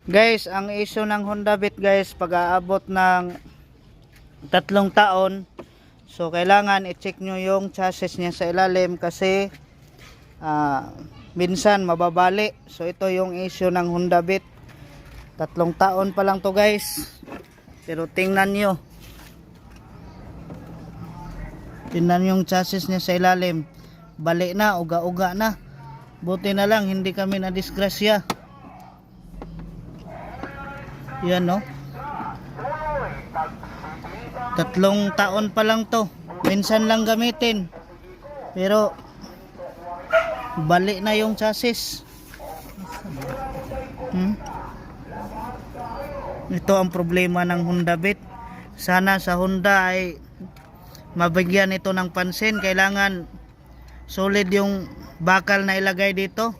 Guys, ang issue ng Honda Beat guys, pag-aabot ng 3 taon, so kailangan i-check nyo yung chassis niya sa ilalim kasi minsan mababali. So ito yung issue ng Honda Beat. 3 taon pa lang to guys. Pero tingnan nyo. Tingnan yung chassis niya sa ilalim. Bali na, uga-uga na. Buti na lang hindi kami na disgrasya. Yan no. 3 taon pa lang to. Minsan lang gamitin. Pero bali na yung chassis. Ito ang problema ng Honda Beat. Sana sa Honda ay mabigyan ito ng pansin. Kailangan solid yung bakal na ilagay dito.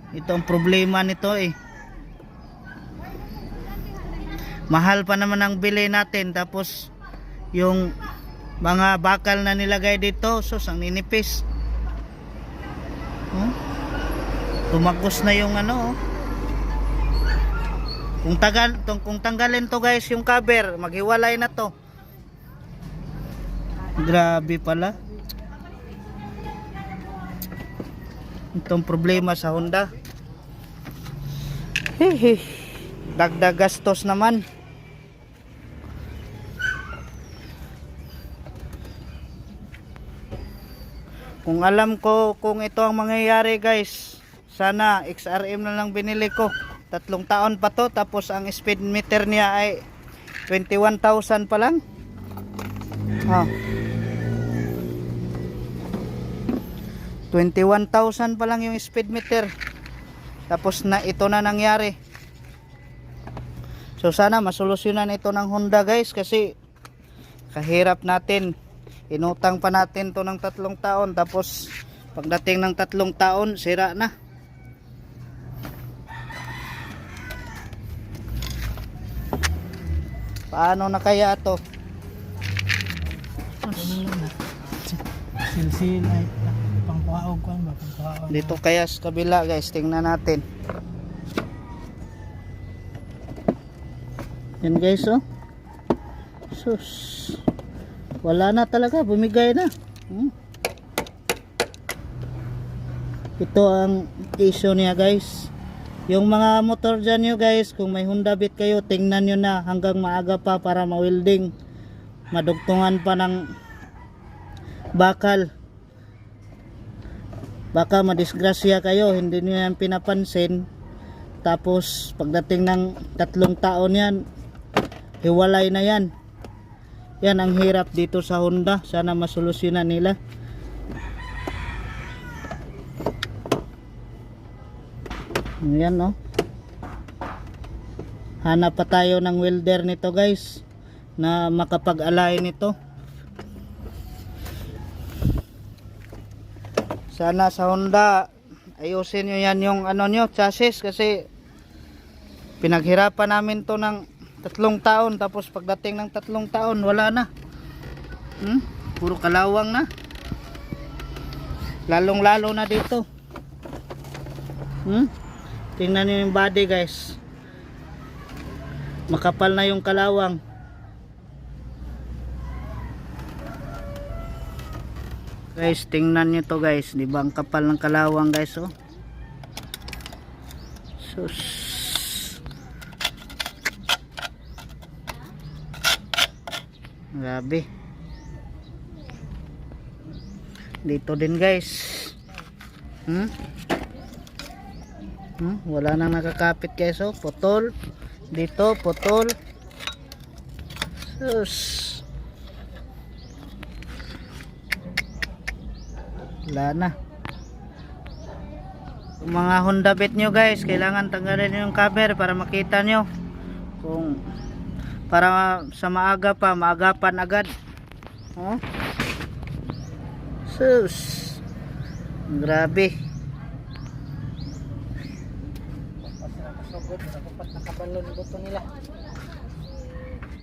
Ito ang problema nito eh. Mahal pa naman ang bili natin, tapos yung mga bakal na nilagay dito, sus, ang ninipis. Tumagos na yung ano. Kung tanggalin to guys yung cover, maghiwalay na to. Grabe pala. Itong problema sa Honda. Hehe. Dagdag gastos naman. Kung alam ko kung ito ang mangyayari guys, sana XRM na lang binili ko. 3 taon pa to, tapos ang speed meter niya ay 21,000 pa lang. 21,000 pa lang yung speed meter. Tapos na ito na nangyari. So sana masolusyonan ito ng Honda guys, kasi kahirap natin. Inutang pa natin to ng 3 taon, tapos pagdating ng 3 taon sira na. Paano na kaya to? Silsilay pangkuhaog ko ba, pangkuhaog. Dito kaya sa kabila guys, tingnan natin. Yan guys oh. Sus. Wala na talaga, bumigay na. Ito ang issue niya guys. Yung mga motor dyan nyo guys, kung may Honda Beat kayo, tingnan nyo na hanggang maaga pa para ma-welding. Madugtungan pa ng bakal. Baka madisgrasya kayo, hindi nyo yan pinapansin. Tapos pagdating ng 3 taon yan, hiwalay na yan. Yan ang hirap dito sa Honda. Sana masolusyonan nila. Yan no. Hanap pa tayo ng welder nito guys, na makapag-align nito. Sana sa Honda ayusin nyo yan yung ano nyo, chassis, kasi pinaghirapan namin to ng 3 taon, tapos pagdating ng 3 taon wala na. Puro kalawang na. Lalong lalo na dito. Tingnan niyo yung body guys. Makapal na yung kalawang. Guys, tingnan niyo to guys, di ba ang kapal ng kalawang guys oh. Sus. Grabe. Dito din guys. Wala nang nakakapit guys oh. Putol. Dito putol. Sus. Wala na. Yung mga Honda Beat nyo guys, kailangan tanggalin nyo yung cover para makita nyo. Kung para sa maaga pa, maagapan agad. Sus. Grabe. Nakabalon buto nila.